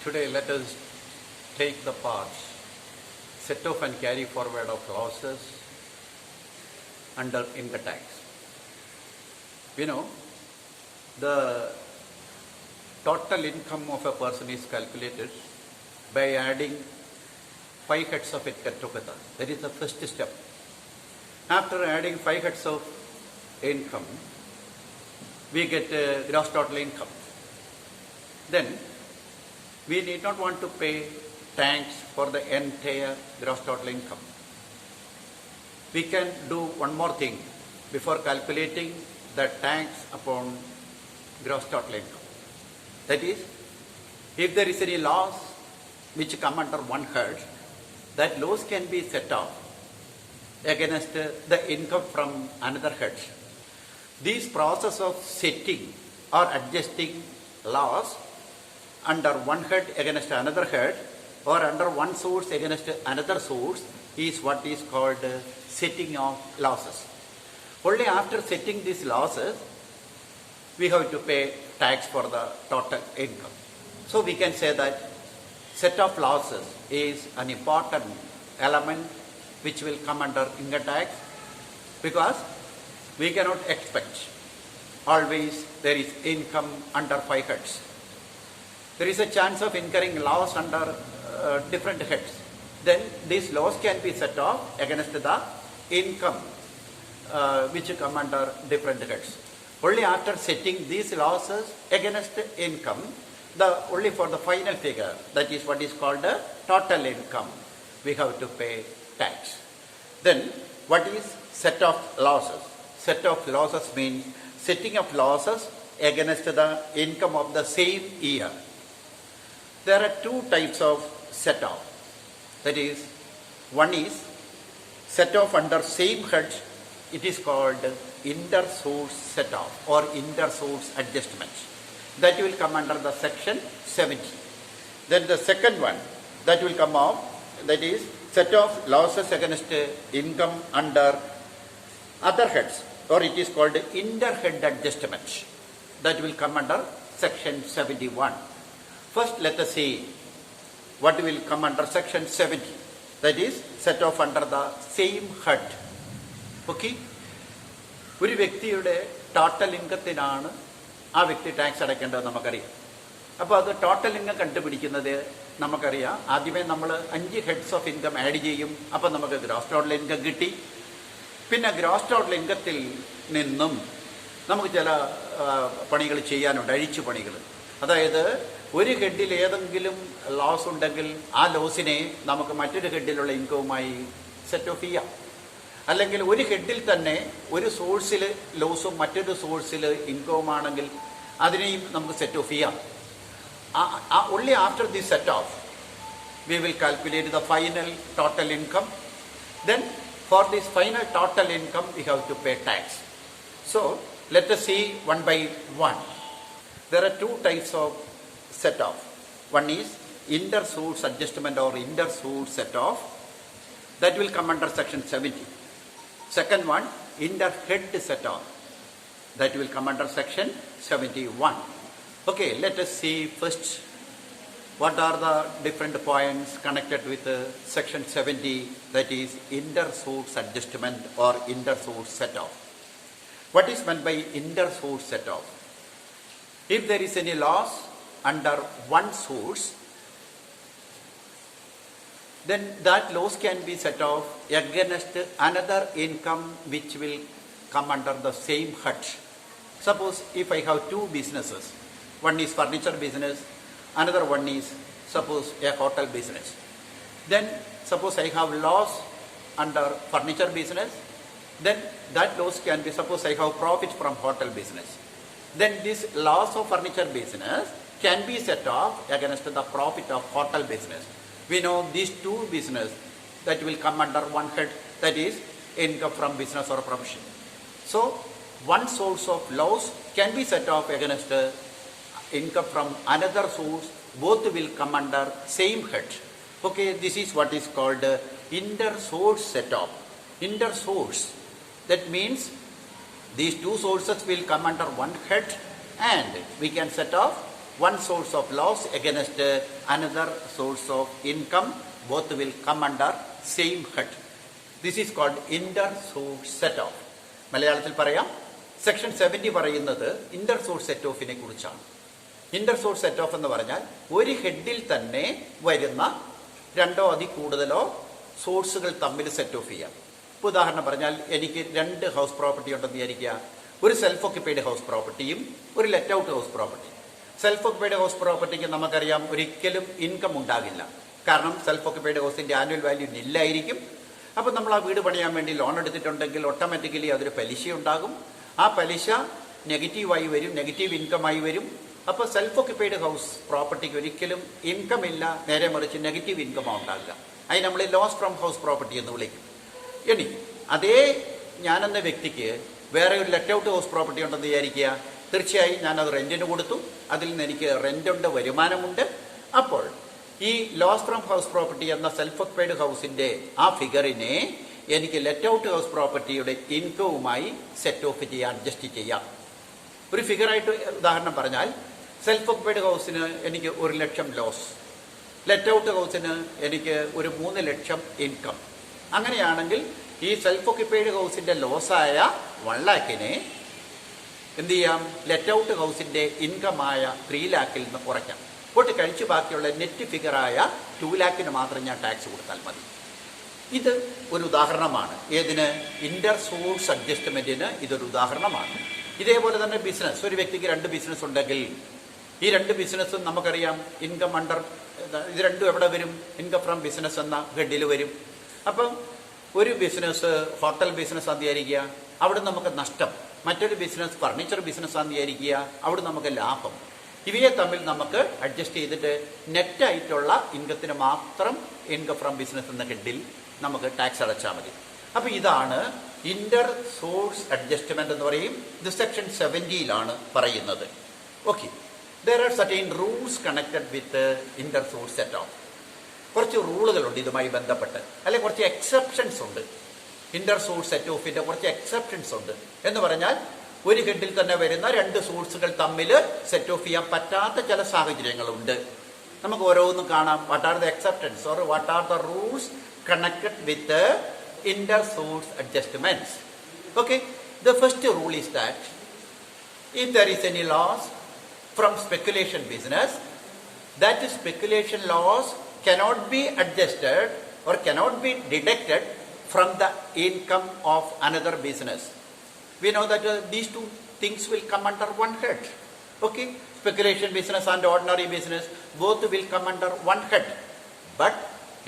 Today let us take the parts, set off and carry forward of losses under income tax. We know the total income of a person is calculated by adding 5 heads of it together. That is the first step. After adding 5 heads of income, we get gross total income. Then we need not want to pay tax for the entire gross total income. We can do one more thing before calculating the tax upon gross total income. That is, if there is any loss which come under one head, that loss can be set off against the income from another head. This process of setting or adjusting loss under one head against another head or under one source against another source is what is called setting of losses. Only after setting these losses, we have to pay tax for the total income. So we can say that set of losses is an important element which will come under income tax, because we cannot expect always there is income under 5 heads. There is a chance of incurring loss under different heads. Then this loss can be set off against the income which come under different heads. Only after setting these losses against income, only for the final figure, that is what is called the total income, we have to pay tax. Then what is set of losses? Set of losses means setting of losses against the income of the same year. There are 2 types of set off. That is, one is set off under same head. It is called inter-source set off or inter-source adjustment. That will come under the section 70. Then the second one that will come out, that is set off losses against income under other heads, or it is called inter-head adjustment. That will come under section 71. First, let us see what will come under section 70. That is set off under the same head. Okay? ഒരു വ്യക്തിയുടെ total ഇൻകത്തിനാണ് ആ വ്യക്തി tax അടയ്ക്കേണ്ടത് നമുക്കറിയാം. അപ്പോൾ അത് total income കണ്ടുപിടിക്കുന്നത് നമുക്കറിയാം. ആദ്യമേ നമ്മൾ 5 ഹെഡ്സ് ഓഫ് ഇൻകം ആഡ് ചെയ്യും. അപ്പം നമുക്ക് ഗ്രോസ് ടോട്ടൽ ഇൻകം കിട്ടി. പിന്നെ ഗ്രോസ് ടോട്ടൽ ഇൻകത്തിൽ നിന്നും നമുക്ക് ചില പണികൾ ചെയ്യാനുണ്ട്, അഴിച്ചു പണികൾ. അതായത് ഒരു ഹെഡിൽ ഏതെങ്കിലും ലോസ് ഉണ്ടെങ്കിൽ ആ ലോസിനെ നമുക്ക് മറ്റൊരു ഹെഡിലുള്ള ഇൻകവുമായി സെറ്റ് ഓഫ് ചെയ്യാം. അല്ലെങ്കിൽ ഒരു ഹെഡിൽ തന്നെ ഒരു സോഴ്സിൽ ലോസും മറ്റൊരു സോഴ്സിൽ ഇൻകവുമാണെങ്കിൽ അതിനെയും നമുക്ക് സെറ്റ് ഓഫ് ചെയ്യാം. only after this set off we will calculate the final total income. Then for this final total income we have to pay tax. So let us see one by one. There are 2 types of set off. One is inter-source adjustment or inter-source set off. That will come under section 70. Second one, inter-head set off. That will come under section 71. Okay, let us see first what are the different points connected with section 70, that is inter-source adjustment or inter-source set off. What is meant by inter-source set off? If there is any loss under one source, then that loss can be set off against another income which will come under the same head. Suppose if I have 2 businesses, one is furniture business, another one is suppose a hotel business. Then suppose I have loss under furniture business, then that loss can be, suppose I have profit from hotel business. Then this loss of furniture business can be set off against the profit of hotel business. We know these 2 business that will come under one head, that is income from business or profession. So one source of loss can be set off against income from another source. Both will come under same head. Okay, this is what is called inter-source set off. Inter-source That means these two sources will come under one head and we can set off one source of loss against another source of income. Both will come under same head. This is called inter-source set-off. മലയാളത്തിൽ പറയാം, section 70 പറയുന്നത് Inter-source set ഓഫിനെ കുറിച്ചാണ്. Inter-source set of എന്ന് പറഞ്ഞാൽ ഒരു ഹെഡിൽ തന്നെ വരുന്ന രണ്ടോ അതിൽ കൂടുതലോ സോഴ്സുകൾ തമ്മിൽ സെറ്റ് ഓഫ് ചെയ്യാം. ഇപ്പോൾ ഉദാഹരണം പറഞ്ഞാൽ എനിക്ക് 2 ഹൗസ് പ്രോപ്പർട്ടി ഉണ്ടെന്ന് വിചാരിക്കുക. ഒരു സെൽഫ് ഓക്യുപ്പൈഡ് ഹൗസ് പ്രോപ്പർട്ടിയും ഒരു let out house property. Self occupied house പ്രോപ്പർട്ടിക്ക് നമുക്കറിയാം ഒരിക്കലും ഇൻകം ഉണ്ടാകില്ല. കാരണം സെൽഫ് ഓക്യുപ്പൈഡ് ഹൗസിൻ്റെ ആനുവൽ വാല്യൂ നില്ലായിരിക്കും. അപ്പോൾ നമ്മൾ ആ വീട് പണിയാൻ വേണ്ടി ലോൺ എടുത്തിട്ടുണ്ടെങ്കിൽ ഓട്ടോമാറ്റിക്കലി അതൊരു പലിശ ഉണ്ടാകും. ആ പലിശ നെഗറ്റീവായി വരും, നെഗറ്റീവ് ഇൻകമായി വരും. അപ്പോൾ സെൽഫ് ഓക്യുപ്പൈഡ് ഹൗസ് പ്രോപ്പർട്ടിക്ക് ഒരിക്കലും ഇൻകം ഇല്ല, നേരെ മറിച്ച് നെഗറ്റീവ് ഇൻകമാണ് ഉണ്ടാകുക. അതിന് നമ്മൾ ലോസ് ഫ്രം ഹൗസ് പ്രോപ്പർട്ടി എന്ന് വിളിക്കും. ഇനി അതേ ഞാനെന്ന വ്യക്തിക്ക് വേറെ ഒരു ലെറ്റ് ഔട്ട് ഹൗസ് പ്രോപ്പർട്ടി ഉണ്ടെന്ന് വിചാരിക്കുക. തീർച്ചയായും ഞാനത് റെൻറ്റിന് കൊടുത്തു, അതിൽ നിന്ന് എനിക്ക് റെൻ്റുണ്ട്, വരുമാനമുണ്ട്. അപ്പോൾ ഈ ലോസ് ഫ്രം ഹൗസ് പ്രോപ്പർട്ടി എന്ന സെൽഫ് ഓക്യുപ്പൈഡ് ഹൗസിൻ്റെ ആ ഫിഗറിനെ എനിക്ക് ലെറ്റ് ഔട്ട് ഹൗസ് പ്രോപ്പർട്ടിയുടെ ഇൻകവുമായി സെറ്റ് ഓഫ് ചെയ്യാൻ അഡ്ജസ്റ്റ് ചെയ്യാം. ഒരു ഫിഗറായിട്ട് ഉദാഹരണം പറഞ്ഞാൽ സെൽഫ് ഓക്യുപ്പൈഡ് ഹൗസിന് എനിക്ക് 1 ലക്ഷം ലോസ്, ലെറ്റ് ഔട്ട് ഹൗസിന് എനിക്ക് ഒരു 3 ലക്ഷം ഇൻകം. അങ്ങനെയാണെങ്കിൽ ഈ സെൽഫ് ഓക്യുപ്പൈഡ് ഹൗസിൻ്റെ ലോസായ 1 ലാഖിനെ എന്ത് ചെയ്യാം, ലെറ്റ് ഔട്ട് ഹൗസിൻ്റെ ഇൻകമായ 3 ലാഖിൽ നിന്ന് കുറയ്ക്കാം. പോട്ട് കഴിച്ച് ബാക്കിയുള്ള നെറ്റ് ഫിഗറായ 2 ലാഖിന് മാത്രം ഞാൻ ടാക്സ് കൊടുത്താൽ മതി. ഇത് ഒരു ഉദാഹരണമാണ്. ഏതിന്? ഇന്റർ സോഴ്സ് അഡ്ജസ്റ്റ്മെൻറ്റിന് ഇതൊരു ഉദാഹരണമാണ്. ഇതേപോലെ തന്നെ ബിസിനസ്, ഒരു വ്യക്തിക്ക് 2 ബിസിനസ് ഉണ്ടെങ്കിൽ ഈ 2 ബിസിനസ്സും നമുക്കറിയാം ഇൻകം അണ്ടർ, ഇത് രണ്ടും എവിടെ വരും? ഇൻകം ഫ്രം ബിസിനസ് എന്ന ഹെഡിൽ വരും. അപ്പം ഒരു ബിസിനസ് ഹോട്ടൽ ബിസിനസ് ആണെന്ന് വിചാരിക്കുക, അവിടെ നമുക്ക് നഷ്ടം. മറ്റൊരു ബിസിനസ് ഫർണിച്ചർ ബിസിനസ് ആണെന്ന് വിചാരിക്കുക, അവിടെ നമുക്ക് ലാഭം. ഇവയെ തമ്മിൽ നമുക്ക് അഡ്ജസ്റ്റ് ചെയ്തിട്ട് നെറ്റായിട്ടുള്ള ഇൻകത്തിന് മാത്രം ഇൻകം ഫ്രം ബിസിനസ് എന്ന ഹെഡിൽ നമുക്ക് ടാക്സ് അടച്ചാൽ മതി. അപ്പോൾ ഇതാണ് ഇന്റർ സോഴ്സ് അഡ്ജസ്റ്റ്മെന്റ് എന്ന് പറയും. ഇത് സെക്ഷൻ 70 പറയുന്നത്. Okay, there are certain rules connected with Inter source set of. കുറച്ച് റൂളുകളുണ്ട് ഇതുമായി ബന്ധപ്പെട്ട്, അല്ലെങ്കിൽ കുറച്ച് എക്സെപ്ഷൻസ് ഉണ്ട്. ഇന്റർ സോഴ്സ് സെറ്റ് ഓഫിന്റെ കുറച്ച് എക്സെപ്ഷൻസ് ഉണ്ട്. എന്ന് പറഞ്ഞാൽ ഒരു ഹെഡിൽ തന്നെ വരുന്ന 2 സോഴ്സുകൾ തമ്മിൽ സെറ്റ് ഓഫ് ചെയ്യാൻ പറ്റാത്ത ചില സാഹചര്യങ്ങളുണ്ട്. നമുക്ക് ഓരോന്നും കാണാം. What are the exceptions or what are the rules connected with the inter-source adjustments. Okay, the first rule is that if there is any loss from speculation business, that speculation loss cannot be adjusted or cannot be deducted from the income of another business. We know that these 2 things will come under one head. Okay, speculation business and ordinary business both will come under one head. But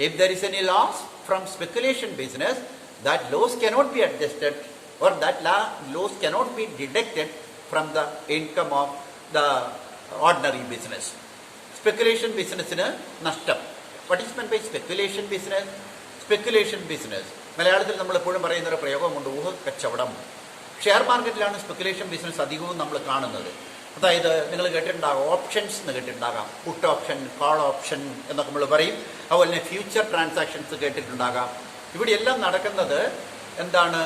if there is any loss from speculation business, that loss cannot be adjusted or that loss cannot be deducted from the income of the ordinary business. Speculation business in a nashtam. What is meant by speculation business? Speculation business. മലയാളത്തിൽ നമ്മൾ എപ്പോഴും പറയുന്ന ഒരു പ്രയോഗമുണ്ട്, ഊഹ കച്ചവടം. Share മാർക്കറ്റിലാണ് speculation business അധികവും നമ്മൾ കാണുന്നത്. അതായത് നിങ്ങൾ കേട്ടിട്ടുണ്ടാകാം, ഓപ്ഷൻസ് എന്ന് കേട്ടിട്ടുണ്ടാകാം, പുട്ട് ഓപ്ഷൻ, കോൾ ഓപ്ഷൻ എന്നൊക്കെ നമ്മൾ പറയും. അതുപോലെ തന്നെ ഫ്യൂച്ചർ ട്രാൻസാക്ഷൻസ് കേട്ടിട്ടുണ്ടാകാം. ഇവിടെയെല്ലാം നടക്കുന്നത് എന്താണ്?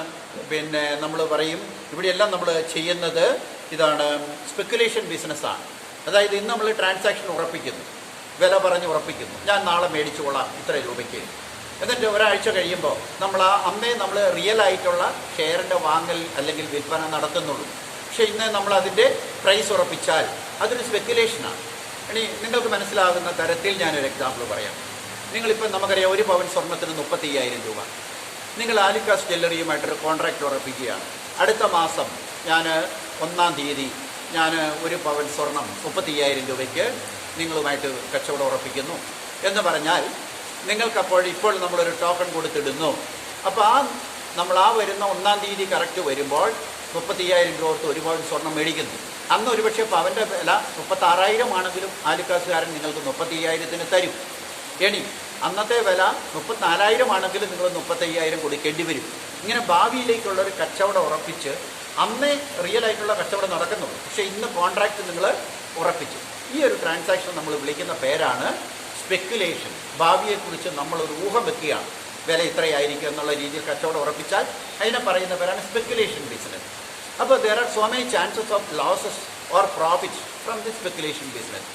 പിന്നെ നമ്മൾ പറയും ഇവിടെയെല്ലാം നമ്മൾ ചെയ്യുന്നത് ഇതാണ്, സ്പെക്കുലേഷൻ ബിസിനസ്സാണ്. അതായത് ഇന്ന് നമ്മൾ ട്രാൻസാക്ഷൻ ഉറപ്പിക്കുന്നു, വില പറഞ്ഞ് ഉറപ്പിക്കുന്നു, ഞാൻ നാളെ മേടിച്ചു കൊള്ളാം ഇത്ര രൂപയ്ക്ക്. എന്നിട്ട് ഒരാഴ്ച കഴിയുമ്പോൾ അന്നേ നമ്മൾ റിയൽ ആയിട്ടുള്ള ഷെയറിൻ്റെ വാങ്ങൽ അല്ലെങ്കിൽ വിൽപ്പന നടത്തുന്നുള്ളൂ. പക്ഷേ ഇന്ന് നമ്മളതിൻ്റെ പ്രൈസ് ഉറപ്പിച്ചാൽ അതൊരു സ്പെക്കുലേഷനാണ്. ഇനി നിങ്ങൾക്ക് മനസ്സിലാകുന്ന തരത്തിൽ ഞാനൊരു എക്സാമ്പിൾ പറയാം. നിങ്ങളിപ്പോൾ നമുക്കറിയാം 1 പവൻ സ്വർണ്ണത്തിന് 35,000 രൂപ. നിങ്ങൾ ആലിക്കാസ് ജ്വല്ലറിയുമായിട്ടൊരു കോൺട്രാക്റ്റ് ഉറപ്പിക്കുകയാണ്. അടുത്ത മാസം ഞാൻ 1-ാം തീയതി ഞാൻ 1 പവൻ സ്വർണം 35,000 രൂപയ്ക്ക് നിങ്ങളുമായിട്ട് കച്ചവടം ഉറപ്പിക്കുന്നു എന്ന് പറഞ്ഞാൽ നിങ്ങൾക്കപ്പോൾ ഇപ്പോൾ നമ്മളൊരു ടോക്കൺ കൊടുത്തിടുന്നു. അപ്പോൾ നമ്മൾ വരുന്ന 1-ാം തീയതി കറക്റ്റ് വരുമ്പോൾ 35,000 രൂപ കൊടുത്ത് 1 പവൻ സ്വർണം മേടിക്കുന്നു. അന്ന് ഒരുപക്ഷെ പവൻ്റെ വില 36,000 ആണെങ്കിലും ആലിക്കാസുകാരൻ നിങ്ങൾക്ക് 35,000-ന് തരും. ഇനി അന്നത്തെ വില 34,000 ആണെങ്കിലും നിങ്ങൾ 35,000 കൊടുക്കേണ്ടി വരും. ഇങ്ങനെ ഭാവിയിലേക്കുള്ളൊരു കച്ചവടം ഉറപ്പിച്ച് അന്നേ റിയൽ ആയിട്ടുള്ള കച്ചവടം നടക്കുന്നുള്ളൂ. പക്ഷേ ഇന്ന് കോൺട്രാക്റ്റ് നിങ്ങൾ ഉറപ്പിച്ചു. ഈ ഒരു ട്രാൻസാക്ഷൻ നമ്മൾ വിളിക്കുന്ന പേരാണ് സ്പെക്കുലേഷൻ. ഭാവിയെക്കുറിച്ച് നമ്മളൊരു ഊഹം വെക്കുകയാണ്. വില ഇത്രയായിരിക്കും എന്നുള്ള രീതിയിൽ കച്ചവടം ഉറപ്പിച്ചാൽ അതിനെ പറയുന്ന പേരാണ് സ്പെക്കുലേഷൻ ബിസിനസ്. അപ്പോൾ there are so many chances of losses or profits from the speculation business.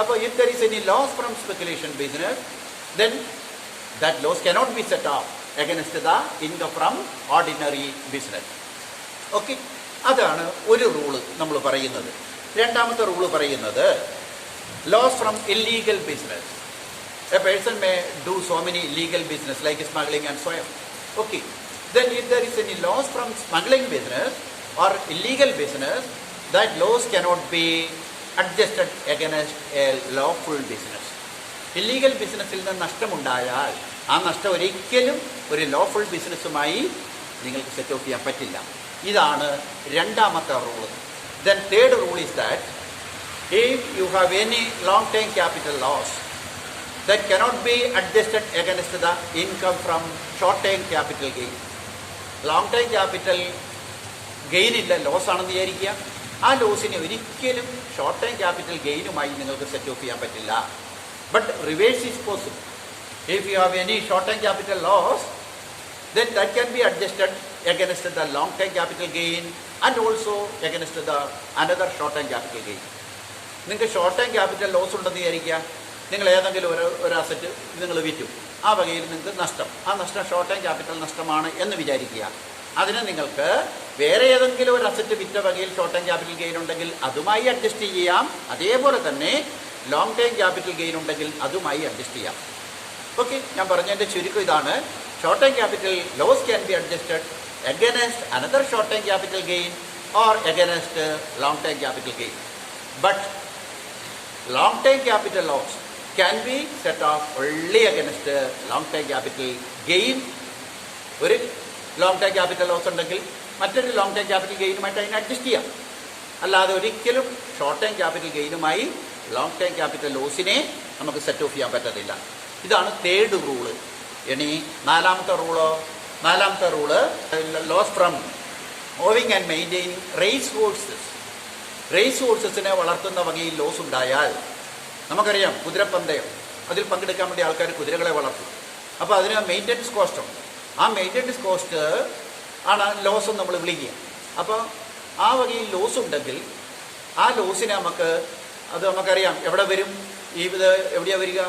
അപ്പോൾ if there is any loss from speculation business, then that loss cannot be set off against the income from ordinary business. Okay, അതാണ് ഒരു rule നമ്മൾ പറയുന്നത്. രണ്ടാമത്തെ rule പറയുന്നത് loss from illegal business. A person may do so many illegal business like smuggling and so on. Okay, then if there is any loss from smuggling business or illegal business, that loss cannot be adjusted against a lawful business. Illegal ബിസിനസ്സിൽ നിന്ന് നഷ്ടമുണ്ടായാൽ ആ നഷ്ടം ഒരിക്കലും ഒരു lawful ബിസിനസ്സുമായി നിങ്ങൾക്ക് set off ചെയ്യാൻ പറ്റില്ല. ഇതാണ് രണ്ടാമത്തെ rule. Then third rule is that if you have any long time capital loss that cannot be adjusted against the income from short term capital gain. Long time capital gain ഇല്ല, loss ആണെന്ന് വിചാരിക്കുക. ആ ലോസിനെ ഒരിക്കലും short time capital ഗെയിനുമായി നിങ്ങൾക്ക് set off ചെയ്യാൻ പറ്റില്ല. But reverse is possible. If you have any short time capital loss, then that can be adjusted against the long term capital gain and also against the another short term capital gain. നിങ്ങൾക്ക് short time capital loss ഉണ്ടെന്ന് വിചാരിക്കുക. നിങ്ങൾ ഏതെങ്കിലും ഒരു asset നിങ്ങൾ വിറ്റു, ആ വകയിൽ നിങ്ങൾക്ക് നഷ്ടം, ആ നഷ്ടം ഷോർട്ട് ടൈം ക്യാപിറ്റൽ നഷ്ടമാണ് എന്ന് വിചാരിക്കുക. അതിന് നിങ്ങൾക്ക് വേറെ ഏതെങ്കിലും ഒരു അസറ്റ് വിറ്റ വകയിൽ ഷോർട്ട് ടൈം ക്യാപിറ്റൽ ഗെയിൻ ഉണ്ടെങ്കിൽ അതുമായി അഡ്ജസ്റ്റ് ചെയ്യാം. അതേപോലെ തന്നെ ലോങ് ടൈം ക്യാപിറ്റൽ ഗെയിൻ ഉണ്ടെങ്കിൽ അതുമായി അഡ്ജസ്റ്റ് ചെയ്യാം. ഓക്കെ, ഞാൻ പറഞ്ഞതിൻ്റെ ചുരുക്കം ഇതാണ്. Short time capital loss can be adjusted against another short term capital gain or against long term capital gain. But long term capital loss can be set off only against long term capital gain. ഒരു long time capital loss ഉണ്ടെങ്കിൽ മറ്റൊരു long time capital ഗെയിനുമായിട്ട് അതിനെ adjust ചെയ്യാം. അല്ലാതെ ഒരിക്കലും short time capital ഗെയിനുമായി long time capital ലോസിനെ നമുക്ക് സെറ്റ് ഓഫ് ചെയ്യാൻ പറ്റത്തില്ല. ഇതാണ് തേർഡ് റൂള്. ഇനി നാലാമത്തെ rule loss from owning and maintaining race horses. Race ഹോഴ്സസിനെ വളർത്തുന്ന വകയിൽ ലോസ് ഉണ്ടായാൽ, നമുക്കറിയാം കുതിരപ്പന്തയം, അതിൽ പങ്കെടുക്കാൻ വേണ്ടി ആൾക്കാർ കുതിരകളെ വളർത്തും. അപ്പോൾ അതിന് മെയിൻ്റനൻസ് കോസ്റ്റ് ഉണ്ട്. ആ മെയിൻ്റനൻസ് കോസ്റ്റ് ആണ് ലോസ് എന്ന് നമ്മൾ വിളിക്കുക. അപ്പോൾ ആ വകയിൽ ലോസ് ഉണ്ടെങ്കിൽ ആ ലോസിനെ നമുക്കറിയാം എവിടെ വരും, എവിടെയാണ് വരിക?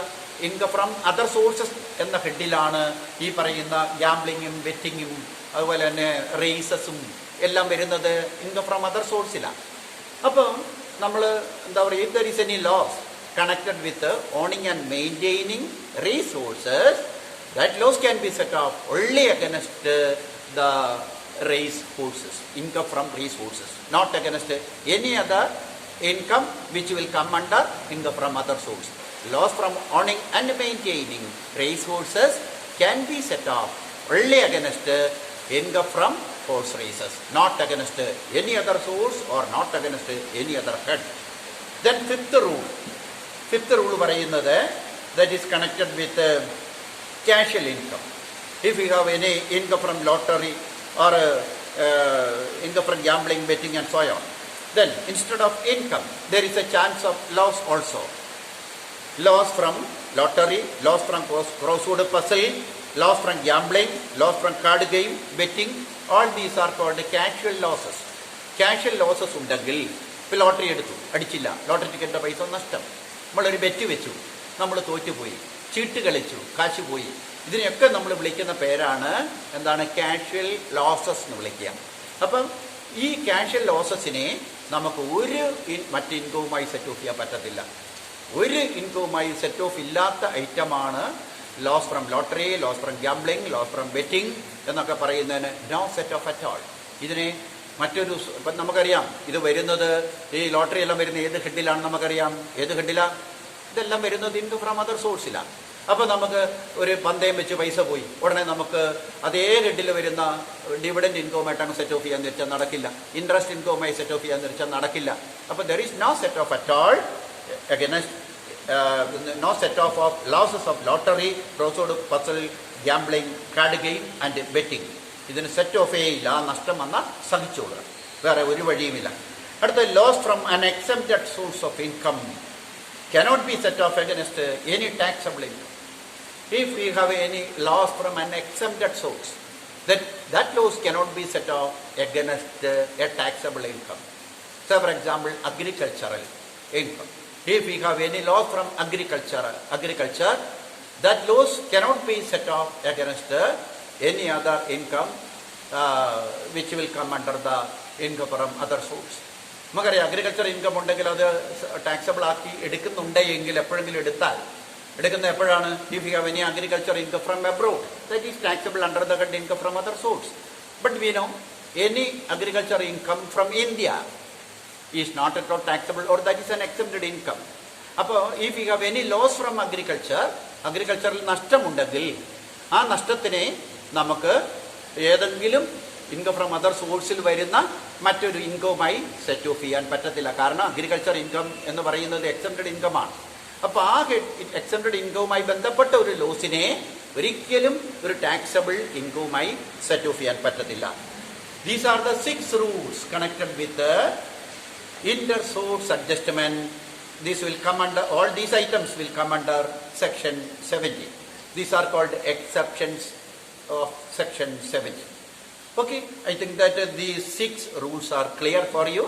ഇൻകം ഫ്രം അതർ സോഴ്സസ് എന്ന ഹെഡിലാണ് ഈ പറയുന്ന ഗ്യാംബ്ലിങ്ങും ബെറ്റിങ്ങും അതുപോലെ തന്നെ റേസസും എല്ലാം വരുന്നത് ഇൻകം ഫ്രം അതർ സോഴ്സിലാണ്. അപ്പം നമ്മൾ എന്താ പറയുക, if there is any loss connected with owning and maintaining resources, that loss can be set off only against the race horses, income from race horses, not against any other income which will come under income from other sources. Loss from owning and maintaining race horses can be set off only against income from horse races, not against any other source or not against any other head. Then fifth rule പറയുന്നത് that is connected with casual income. If you have any income from lottery or income from gambling, betting and so on, then instead of income there is a chance of loss also. Loss from lottery, loss from crossword puzzle, loss from gambling, loss from card game, betting, all these are called casual losses. Casual losses ഉണ്ടെങ്കിൽ, ഇപ്പോൾ lottery അടിച്ചില്ല, lottery ടിക്കറ്റിൻ്റെ പൈസ നഷ്ടം, നമ്മളൊരു bet വെച്ചു, നമ്മൾ തോറ്റുപോയി, ചീട്ട് കളിച്ചു, കാശ് പോയി, ഇതിനെയൊക്കെ നമ്മൾ വിളിക്കുന്ന പേരാണ് എന്താണ്? കാഷ്വൽ ലോസസ് എന്ന് വിളിക്കുക. അപ്പം ഈ കാഷ്വൽ ലോസസിനെ നമുക്ക് മറ്റ് ഇൻകവുമായി സെറ്റ് ഓഫ് ചെയ്യാൻ പറ്റത്തില്ല. ഒരു ഇൻകവുമായി സെറ്റ് ഓഫ് ഇല്ലാത്ത ഐറ്റമാണ് loss from lottery, loss from gambling, loss from betting എന്നൊക്കെ പറയുന്നതിന് no set off at all. ഇതിനെ ഇപ്പം നമുക്കറിയാം, ഇത് വരുന്നത് ഈ ലോട്ടറി എല്ലാം വരുന്ന ഏത് ഹെഡിലാണ് നമുക്കറിയാം? ഏത് ഹെഡിലാണ്? ഇതെല്ലാം വരുന്നത് ഇൻകം ഫ്രം അതർ സോഴ്സിലാണ്. അപ്പോൾ നമുക്ക് ഒരു പന്തയം വെച്ച് പൈസ പോയി, ഉടനെ നമുക്ക് അതേ ഹെഡിൽ വരുന്ന ഡിവിഡൻഡ് ഇൻകവുമായിട്ടാണ് സെറ്റ് ഓഫ് ചെയ്യാൻ വെച്ചാൽ നടക്കില്ല. ഇൻട്രസ്റ്റ് ഇൻകവുമായി സെറ്റ് ഓഫ് ചെയ്യാൻ വെച്ചാൽ നടക്കില്ല. അപ്പോൾ there is no set off at all against no set off of losses of lottery, crossword puzzle, gambling, card game and betting. ഇതിന് സെറ്റ് ഓഫ് ഇല്ല. നഷ്ടം വന്നാൽ സഹിച്ചോളുക, വേറെ ഒരു വഴിയുമില്ല. അടുത്ത ലോസ് ഫ്രം അൻ excepted source of income cannot be set off against any taxable income. if we have any loss from an exempted source, that loss cannot be set off against a taxable income. So for example, agricultural income. If we have any loss from agriculture, that loss cannot be set off against any other income which will come under the income from other source. നമുക്കറിയാം agriculture income ഉണ്ടെങ്കിൽ അത് taxable ആക്കി എടുക്കുന്നുണ്ടെങ്കിൽ എപ്പോഴെങ്കിലും എടുക്കുന്ന എപ്പോഴാണ്? If you have any agriculture income from abroad, that is taxable under the head income from other source. But we know any agriculture income from India is not at all taxable or that is an exempted income. അപ്പോൾ if you have any loss from അഗ്രികൾച്ചറിൽ നഷ്ടമുണ്ടെങ്കിൽ ആ നഷ്ടത്തിനെ നമുക്ക് ഏതെങ്കിലും income from other സോഴ്സിൽ വരുന്ന മറ്റൊരു ഇൻകവുമായി സെറ്റ് ഓഫ് ചെയ്യാൻ പറ്റത്തില്ല. കാരണം അഗ്രികൾച്ചർ ഇൻകം എന്ന് പറയുന്നത് എക്സെപ്റ്റഡ് ഇൻകമാണ്. അപ്പോൾ ആ എക്സെപ്റ്റഡ് ഇൻകവുമായി ബന്ധപ്പെട്ട ഒരു ലോസിനെ ഒരിക്കലും ഒരു ടാക്സബിൾ ഇൻകവുമായി സെറ്റ് ഓഫ് ചെയ്യാൻ പറ്റത്തില്ല. These are the 6 rules connected with Inter source adjustment. These will come under, all these items will come under section 70. These are called exceptions of section 70. Okay, I think that these 6 rules are clear for you.